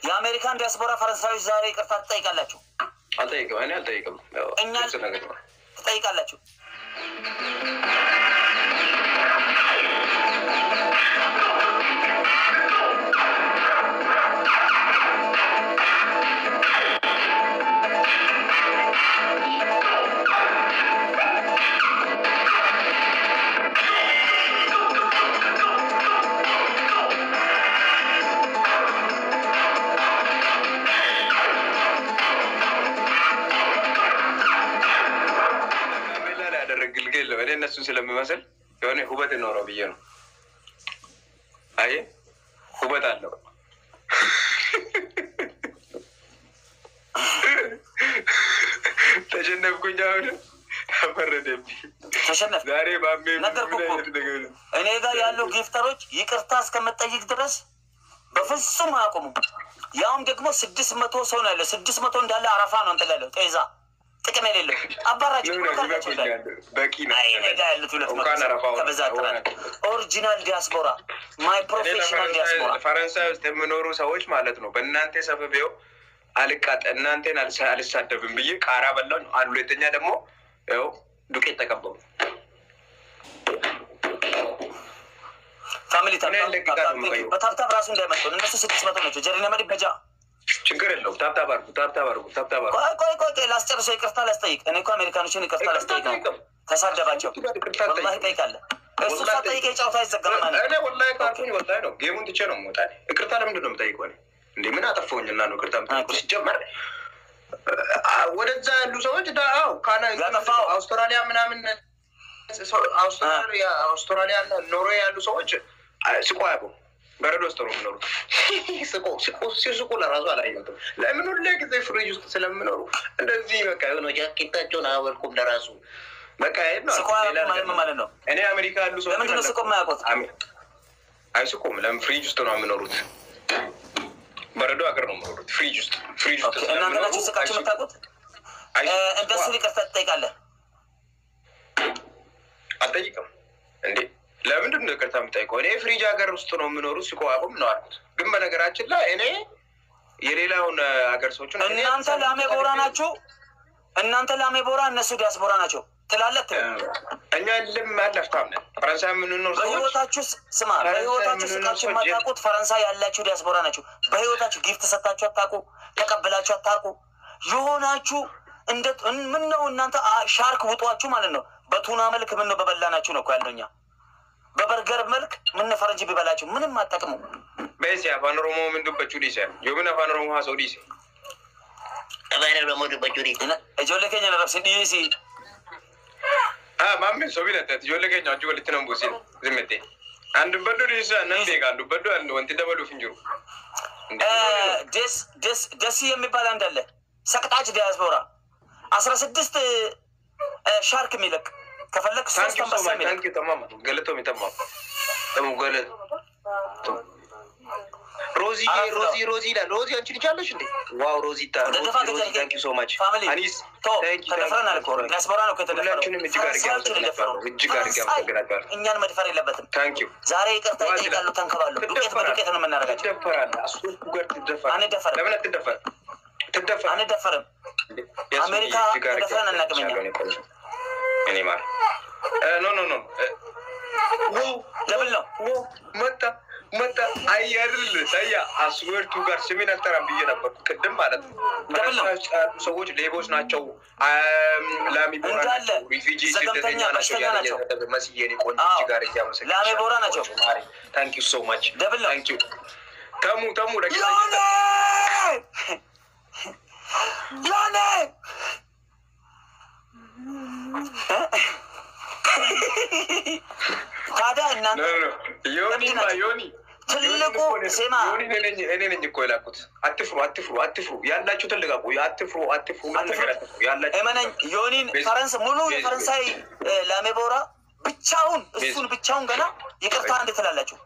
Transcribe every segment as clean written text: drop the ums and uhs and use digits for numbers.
የአሜሪካን ዲያስፖራ ፈረንሳዮች ዛሬ ይቅርታ ትጠይቃላችሁ? አልጠይቅም። እኔ አልጠይቅም። እኛ ትጠይቃላችሁ? እኔ እነሱን ስለሚመስል የሆነ ሁበት ኖረው ብዬ ነው። አይ ሁበት አለው። ተሸነፍኩኝ። አሁን ተፈረደብኝ። ተሸነፍ ዛሬ ባሜ ነገርኩህ እኮ እኔ ጋር ያሉ ጊፍተሮች ይቅርታ እስከመጠይቅ ድረስ በፍጹም አያቆሙም። ያውም ደግሞ 600 ሰው ነው ያለው። 600 እንዳለ አረፋ ነው እንትን ያለው ጤዛ ጥቅም የሌለው አባራችሁ በቂ ነው። ያሉት 200 ተበዛጥራል። ኦሪጂናል ዲያስፖራ ማይ ፕሮፌሽናል ዲያስፖራ ፈረንሳይ ውስጥ የሚኖሩ ሰዎች ማለት ነው። በእናንተ ሰበቤው እናንተን አልሳደብም ብዬ ቃራ በላው። አንድ ሁለተኛ ደግሞ ያው ዱቄት ተቀበሉ። ፋሚሊ በታብታብ ራሱ እንዳይመጡ እነሱ 600 ናቸው። ጀሪና መዲ በጃ ችግር የለውም። ታብታብ አድርጉ። ቆይ ላስጨርሰው። ይቅርታ ላስጠይቅ። እኔ እኮ አሜሪካኖችን ይቅርታ ላስጠይቅ ነው። ተሳደባቸው ወላሂ እጠይቃለሁ። እሱ ሳትጠይቅ የጫውታ አይዘጋም ማለት እኔ ወላሂ ካልኩኝ ወላሂ ነው። ጌሙን ትቼ ነው የምወጣ። ይቅርታ ለምንድን ነው የምጠይቀው? እንዴ ምን አጠፋሁኝና ነው ይቅርታ የምጠይቀው? ሲጀመር ወደዛ ያሉ ሰዎች አውስትራሊያ ምናምን አውስትራሊያ ኖርዌይ ያሉ ሰዎች ስቆ ያቁ በረዶ ውስጥ ነው የሚኖሩት። ሲስቁ ለራሱ አላየሁትም። ለምን ሁሌ ጊዜ ፍሪጅ ውስጥ ስለምኖሩ እንደዚህ በቃ የሆነ ጃኬታቸውን አያወልቁም ለራሱ በቃ ማለት ነው። እኔ አሜሪካ ያሉ ሰዎች ለምንድን ነው ስቆ የማያውቁት? አይስቁም። ለምን ፍሪጅ ውስጥ ነው የሚኖሩት? በረዶ ሀገር ነው የሚኖሩት። ፍሪጅ ውስጥ እናንተ ናችሁ ስቃችሁ የምታውቁት? እንደሱ ይቅርታ ትጠይቃለህ? አልጠይቅም እንዴ ለምንድን ነው ይቅርታ የምጠይቀው? እኔ ፍሪጅ ሀገር ውስጥ ነው የምኖሩት ሲቆያቁም ነው አልኩት። ግን በነገራችን ላይ እኔ የሌላውን ሀገር ሰዎች እናንተ ላሜቦራ ናችሁ። እናንተ ላሜቦራ እነሱ ዲያስፖራ ናቸው ትላለህ። እኛ ልም ያለፍታም ነን ፈረንሳይ የምንኖር ሰዎች በህይወታችሁ ስማ፣ በህይወታችሁ ስቃችሁ የማታውቁት ፈረንሳይ ያላችሁ ዲያስፖራ ናችሁ። በህይወታችሁ ጊፍት ሰጣችሁ አታውቁ፣ ተቀብላችሁ አታውቁ። የሆናችሁ እንደ ምን ነው እናንተ ሻርክ ውጧችሁ ማለት ነው። በቱና መልክ ምን ነው በበላናችሁ ነው እኮ ያለው። እኛ በበርገር መልክ ምን ፈረንጅ ቢበላችሁ ምንም አጠቅሙ። በዚህ አፋን ኦሮሞ ምን ዱበቹ ዲሰ የምን አፋን ኦሮሞ ሀሰው ዲሰ አባይነ ኦሮሞ ዱበቹ ዲሰ እጆለ ከኛ ለራስ ዲሲ ማምን ሶቢለት እጆለ ከኛ አጁ ወልት ነው ቡሲ ዝምቴ አንድ በዱ ዲሰ ነንዴ ጋር በዱ አንድ ወንት ደበሉ ፍንጅሩ ደስ የሚባል አንድ አለ ሰቅጣጭ ዲያስፖራ 16 ሻርክ የሚለቅ ከፈለክ ሶስት አንበሳ የሚለቅ ገለቶ የሚጠማው ደግሞ ገለቶ ሮዚ ይላል። ሮዚ አንቺ ልጅ አለሽ እንዴ? ዋው ሮዚታ ታንኪ ሶ ማች አኒስ ተደፍረናል እኮ ዲያስፖራ ነው ከተደፈረው። እኛን መድፈር የለበትም። ዛሬ ይቅርታ ይጠይቃሉ። ተንከባሉ ዱቄት በዱቄት ነው የምናደርጋቸው። አንደፈርም። አሜሪካ ተደፍረን አናውቅም እኛ። እኔ ማር ኖ ደብል ነው መጣ አያድል ታያ አስወርቱ ጋር ስሜን አልጠራም ብዬ ነበር ቅድም ማለት ነው። ሰዎች ሌቦች ናቸው። ላሚቦራ ናቸው። ሪፊጂ ስደተኛ ናቸው። መስዬ እኔ ቆንጆ ጋር እያመሰገንኩ ላሚቦራ ናቸው። ታንክ ዩ ሶ ማች ታንክ ዩ ተሙ ለጊዜ ዮኒ ታዲያ እናንተ ዮኒ ትልቁ ሴማ እኔ ነኝ እኮ የላኩት። አትፍሩ ያላችሁ ትልቃቁ አትፍሩ ያላችሁ እመነኝ። ዮኒን ሙሉ የፈረንሳይ ላሜቦራ እሱን ብቻውን ገና ይቅርታ እንዴት ትላላችሁ?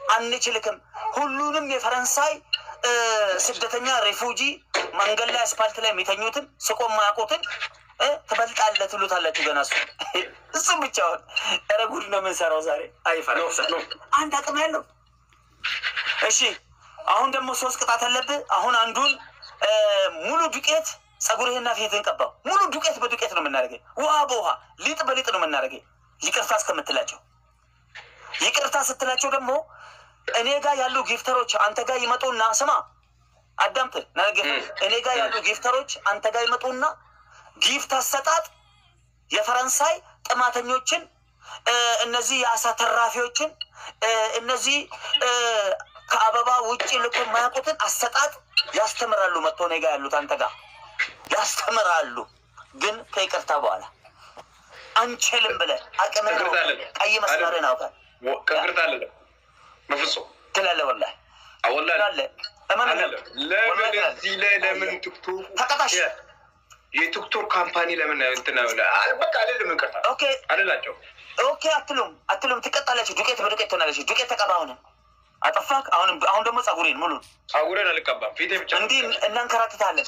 አንችልክም። ሁሉንም የፈረንሳይ ስደተኛ ሪፉጂ መንገድ ላይ አስፓልት ላይ የሚተኙትን ስቆ ማያውቁትን ትበልጣለህ ትሉታላችሁ። ገና እሱም ብቻውን ኧረ ጉድ ነው የምንሰራው ዛሬ። አይፈረም አንድ አቅም ያለው እሺ አሁን ደግሞ 3 ቅጣት አለብህ። አሁን አንዱን ሙሉ ዱቄት ጸጉርህና ፊትህን ቀባው። ሙሉ ዱቄት በዱቄት ነው የምናደርገው። ውሃ በውሃ ሊጥ በሊጥ ነው የምናደርገው። ይቅርታ እስከምትላቸው ይቅርታ ስትላቸው ደግሞ እኔ ጋር ያሉ ጊፍተሮች አንተ ጋር ይመጡና ስማ አዳምጥ ነገር እኔ ጋር ያሉ ጊፍተሮች አንተ ጋር ይመጡና ጊፍት አሰጣጥ የፈረንሳይ ጥማተኞችን እነዚህ የአሳ ተራፊዎችን እነዚህ ከአበባ ውጭ ልኮ የማያውቁትን አሰጣጥ ያስተምራሉ። መጥቶ እኔ ጋር ያሉት አንተ ጋር ያስተምራሉ። ግን ከይቅርታ በኋላ አንችልም ብለህ አቅምን ቀይ መስመርን አውቃል ከቅርታ አለ በፍጹም ትላለህ። ወላሂ ወላሂ ትላለህ። ለምን እዚህ ላይ ለምን ቲክቶክ ተቀጣሽ የቲክቶክ ካምፓኒ ለምን እንትና በቃ አይደለም እንቀጣ ኦኬ አይደላቸው ኦኬ አትሉም ትቀጣላችሁ። ዱቄት በዱቄት ትሆናለች። ዱቄት ተቀባውን አጠፋክ። አሁን ደግሞ ጸጉሬን አልቀባም ፊቴ ብቻ እንዲህ እናንከራትታለን።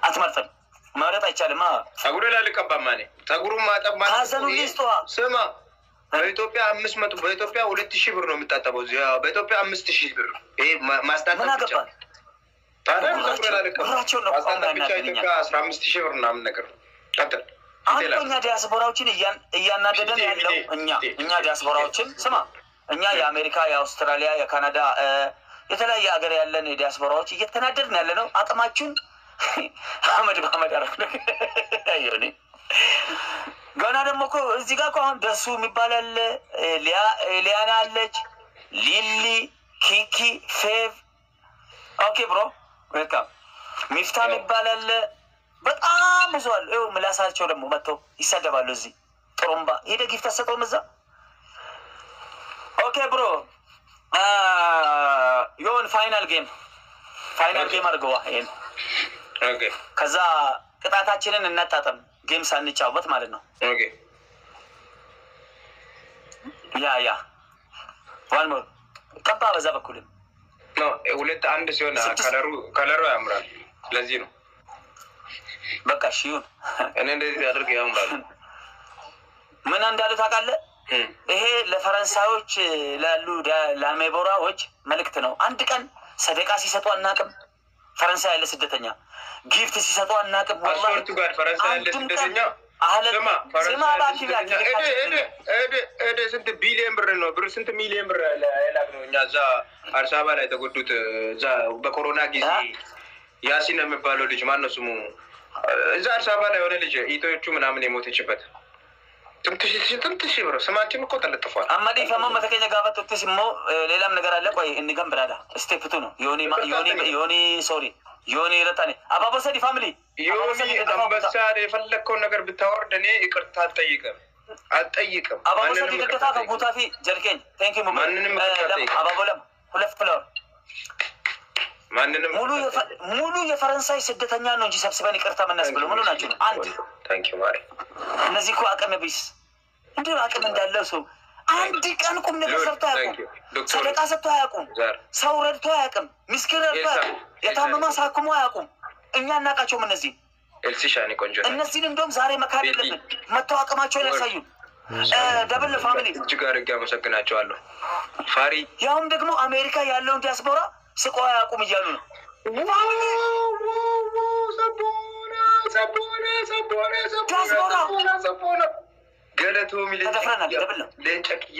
አትመርጠን ማውረጥ አይቻልም። ጸጉሬን አልቀባም ማለት ጸጉሩን ማጠብ ማለት ሀዘኑ ሊስቷ ስማ በኢትዮጵያ 500 በኢትዮጵያ 2000 ብር ነው የምታጠበው። በኢትዮጵያ 5000 ብር ይሄ ማስታጠብ ምን አገባል? ታዲያ ጸጉሬን አልቀባም ማስታጠብ ብቻ ኢትዮጵያ 15000 ብር ምናምን ነገር ቀጥል። እኛ ዲያስፖራዎችን እያናደደን ያለው እኛ ዲያስፖራዎችን ስማ እኛ የአሜሪካ የአውስትራሊያ የካናዳ የተለያየ ሀገር ያለን የዲያስፖራዎች እየተናደድን ያለ ነው። አቅማችን አመድ በአመድ አረፍነ ገና ደግሞ እኮ እዚህ ጋር እኮ አሁን ደሱ የሚባል አለ፣ ሊያና አለች፣ ሊሊ፣ ኪኪ፣ ፌቭ ኦኬ ብሮ ዌልካም፣ ሚፍታ የሚባል አለ። በጣም ብዙ አሉ። ይኸው ምላሳቸው ደግሞ መጥተው ይሳደባሉ። እዚህ ጥሩምባ ሄደ ጊፍት አሰጠውም እዛ ኦኬ ብሮ የሆን ፋይናል ጌም አድርገዋ ይሄን ኦኬ ከዛ ቅጣታችንን እናጣጠም ጌም ሳንጫወት ማለት ነው። ኦኬ ያ ዋን ሞር ቀባ በዛ በኩልም ነው 2-1 ሲሆን ከለሩ ያምራል። ለዚህ ነው በቃ ሺውን እኔ እንደዚህ ያደርግ ያምራል። ምን እንዳሉ ታውቃለህ? ይሄ ለፈረንሳዮች ላሉ ላሜቦራዎች መልእክት ነው። አንድ ቀን ሰደቃ ሲሰጡ አናውቅም። ፈረንሳይ ያለ ስደተኛ ጊፍት ሲሰጡ አናውቅም። አስወርቱ ጋር ፈረንሳይ ያለ ስደተኛ ስንት ቢሊዮን ብር ነው ስንት ሚሊዮን ብር ላክ ነው። እኛ እዛ አዲስ አበባ ላይ የተጎዱት እዛ በኮሮና ጊዜ ያሲን የሚባለው ልጅ ማነው ስሙ? እዛ አዲስ አበባ ላይ የሆነ ልጅ ኢትዮቹ ምናምን የሞተችበት ስንት ሺህ ብር ስማችን እኮ ተለጥፏል። አማዲ ፈማ መተከኛ ጋፈት ወጥስ ሞ ሌላም ነገር አለ። ቆይ እንገም ብራዳ ስቴፕቱ ነው ዮኒ ረታኔ አባቦ ሰዲ ፋሚሊ ዮኒ አንበሳ የፈለከውን ነገር ብታወርድ እኔ ይቅርታ አልጠይቅም። አባቦ ሰዲ ደታ ከጉታፊ ጀርኬኝ ቴንክ ዩ ማንንም አባቦ ለም ሁለት ፍሎር ማንንም ሙሉ የፈረንሳይ ስደተኛ ነው እንጂ ሰብስበን ይቅርታ መናስብለው ሙሉ ናቸው። አንድ ታንኪ ማሪ እነዚህ እኮ አቅም ቢስ እንዴ አቅም እንዳለው ሰው አንድ ቀን ቁም ነገር ሰርቶ አያውቁም። ሰደቃ ሰጥቶ አያውቁም። ሰው ረድቶ አያውቁም። ምስኪን ረድቶ አያውቁም። የታመማ ሳክሞ አያውቁም። እኛ እናውቃቸውም። እነዚህ ኤልሲሻኒ ቆንጆ እነዚህን እንደውም ዛሬ መካድ የለብን። መተው አቅማቸውን ያሳዩ። ደብል ፋሚሊ እጅግ አድርጌ አመሰግናቸዋለሁ። ፋሪ ያውም ደግሞ አሜሪካ ያለውን ዲያስፖራ ስቆ አያውቁም እያሉ ነው። ሰቦና ገለቶ ሚል ተደፍረናል። ደብል ነው ሌንጨክየ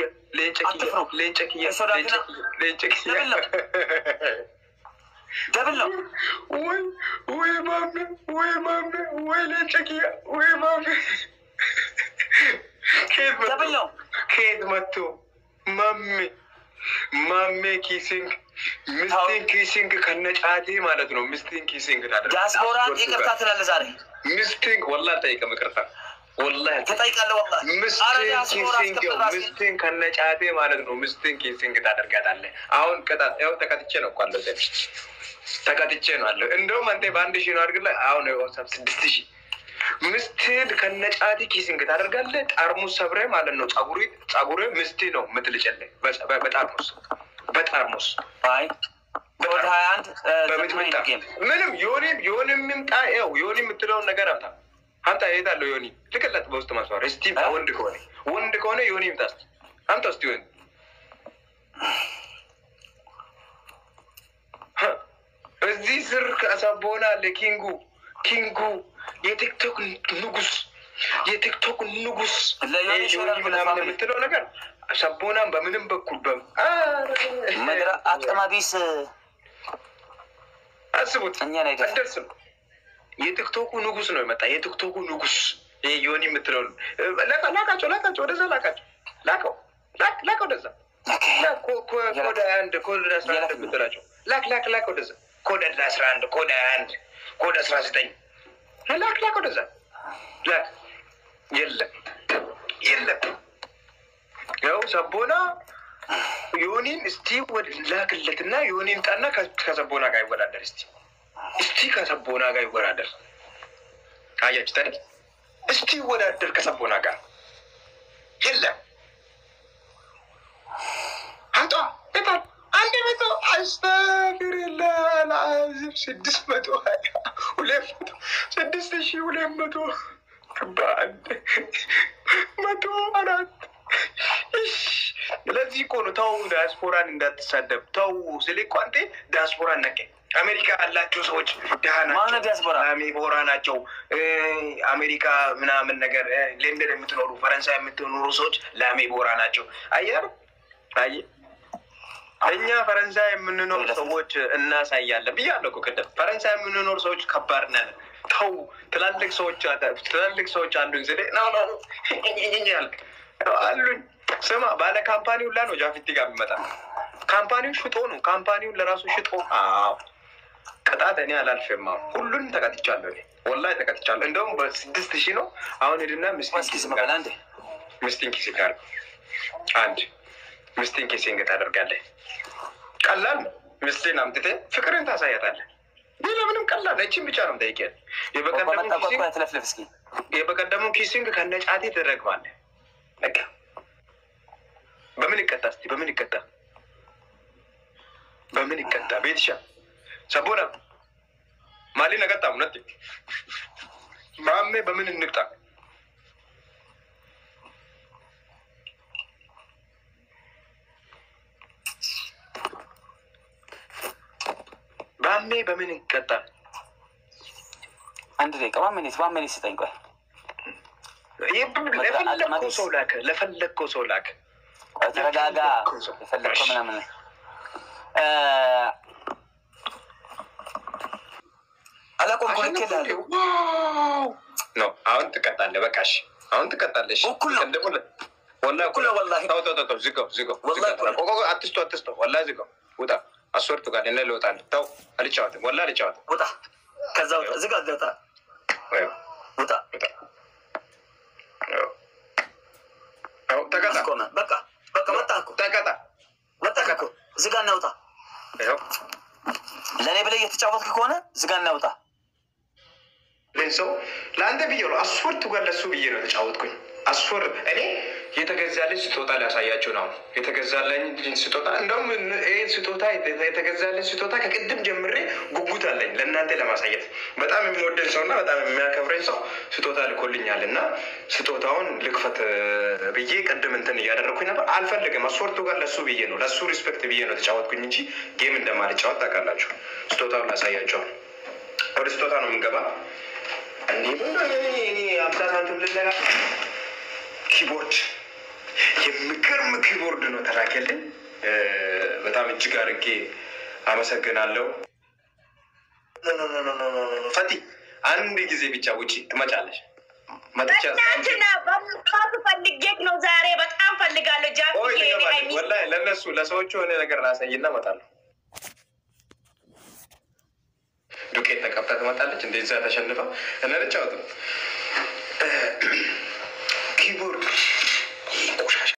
ደብል ነው። ወይ ማሜ ወይ ሌንጨክየ ወይ ማሜ ደብል ነው። ከየት መጥቶ ማሜ ሚስቲን ኪሲንግ ከነጫቴ ማለት ነው። ሚስቲን ኪሲንግ ዲያስፖራ ይቅርታ ትላለህ ዛሬ። ሚስቲን ወላሂ ጠይቀም ይቅርታ ወላሂ ትጠይቃለህ። ወላሂ ሚስቲን ከነጫቴ ማለት ነው። ሚስቲን ኪሲንግ ታደርጋታለህ። አሁን ቅጣት ያው ተቀጥቼ ነው እኮ አለው ተቀጥቼ ነው አለው። እንደውም አንተ በ1000 ነው አድርግልህ። አሁን ወሰብ 6000 ሚስቲን ከነጫቴ ኪሲንግ ታደርጋለህ። ጠርሙስ ሰብረህ ማለት ነው። ጸጉሬ ሚስቲ ነው የምትልጨልህ በጠርሙስ አይ ወደ 21 ምንም ዮኒ ምምጣ ዮኒ የምትለውን ነገር አምጣ የታለው ዮኒ ልክለት በውስጥ ማስዋር እስቲ ወንድ ከሆነ ዮኒ ምጣስ አምጣ እስቲ እዚህ ስር ከሰቦና ለኪንጉ የቲክቶክ ንጉስ ምናምን የምትለው ነገር ሰቦናን በምንም በኩል መድራ አቅማቢስ አስቡት። አደርስም የቲክቶኩ ንጉስ ነው የመጣ። የቲክቶኩ ንጉስ ዮኒ የምትለው ላካቸው ወደዛ ላከው ወደዛ ኮድ 1 ኮድ 11 የምትላቸው ላክ ወደዛ ኮድ 11 ኮድ 21 ኮድ 19 ላክ ወደዛ ላክ። የለም ያው ሰቦና ዮኒን እስቲ ወደ ላክለትና ዮኒን ጣና ከሰቦና ጋር ይወዳደር። እስቲ ከሰቦና ጋር ይወዳደር። አያችሁ ታዲያ እስቲ ይወዳደር ከሰቦና ጋር። የለም አንተ እጣን 100 አስተግርልህ አላዝም 600 200 6200 ከባድ 104 ለዚህ እኮ ነው ተው ዲያስፖራን እንዳትሳደብ ተው ስለ ቋንጤ ዲያስፖራን ነቀ። አሜሪካ ያላችሁ ሰዎች ደሃናቸው ላሜቦራ ናቸው። አሜሪካ ምናምን ነገር ለንደን የምትኖሩ ፈረንሳይ የምትኖሩ ሰዎች ላሜቦራ ናቸው። አየር እኛ ፈረንሳይ የምንኖር ሰዎች እናሳያለን ብያለሁ እኮ ቅድም። ፈረንሳይ የምንኖር ሰዎች ከባድ ነን። ተው ትላልቅ ሰዎች አሉኝ ስለ ያልክ አሉኝ። ስማ ባለ ካምፓኒው ሁላ ነው ጃፊቲ ጋር የሚመጣ። ካምፓኒው ሽጦ ነው ካምፓኒውን ለራሱ ሽጦ። ቅጣት እኔ አላልፍም። ሁሉንም ተቀጥቻለሁ። ወላሂ ተቀጥቻለሁ። እንደውም በ6000 ነው። አሁን ሄድና ምስቲን ኪስ ጋር አንድ ምስቲን ኪሲንግ ታደርጋለህ። ቀላል ነው። ምስቲን አምጥተህ ፍቅርን ታሳያታለህ። ሌላ ምንም ቀላል እቺን ብቻ ነው የምጠይቀህ። የበቀደሙ ኪሲንግ ከነጫቴ ትደረግማለህ። በቃ በምን ይቀጣ ቤትሻ ሰቦና ማሊ ነገጣም ነጥ ማሜ በምን እንቅጣ? ባሜ በምን ይቀጣ? አንድ ደቂቃ ባሜ ስጠኝ። ቆይ ለፈለግከው ሰው ላክ። ተረጋጋ። የፈለግከው ምናምን አላቆም ኮልከላል ነው። አሁን ትቀጣለህ። በቃሽ አሁን ትቀጣለሽ። እኩል ነው ወላሂ ተው ዝጋው አትስቶ ወላሂ ዝጋው። ውጣ አስወርቱ ጋር እነ ልወጣል። ተው አልጫወትም ወላሂ አልጫወትም። ውጣ ከዛ ዝጋ ውጣ ተቀጣ። በቃ መጣ እኮ ዝጋና ውጣ። ለእኔ ብለህ እየተጫወትክ ከሆነ ዝጋና ውጣ። ሰው ለአንተ ብዬ ነው አስወርቱ ጋር ለሱ ብዬ ነው ተጫወትኩኝ። አስወር እኔ የተገዛልኝ ስጦታ ሊያሳያችሁ ነው። የተገዛልኝ ስጦታ እንደውም ይሄን ስጦታ የተገዛልኝ ስጦታ ከቅድም ጀምሬ ጉጉት አለኝ ለእናንተ ለማሳየት። በጣም የሚወደድ ሰውና በጣም የሚያከብረኝ ሰው ስጦታ ልኮልኛል እና ስጦታውን ልክፈት ብዬ ቅድም እንትን እያደረግኩኝ ነበር። አልፈልግም። አስወርቱ ጋር ለሱ ብዬ ነው ለሱ ሪስፔክት ብዬ ነው ተጫወትኩኝ እንጂ ጌም እንደማልጫወት ታውቃላችሁ። ስጦታውን ላሳያቸው። ወደ ስጦታ ነው የምንገባ። እኔ 50 ሳንቲም ልለጋ ኪቦርድ የሚገርም ኪቦርድ ነው ተላከልኝ። በጣም እጅግ አድርጌ አመሰግናለሁ። ፈቲ አንድ ጊዜ ብቻ ውጪ ትመጫለሽ። መጥቻለሽና በምጣቱ ፈልጌክ ነው ዛሬ በጣም ፈልጋለሁ። ጃፒ ወላሂ ለነሱ ለሰዎቹ የሆነ ነገር ላሳይና እመጣለሁ። ዱቄት ተቀብታ ትመጣለች። እንደዛ ተሸንፋ እና ልጫወት ኪቦርድ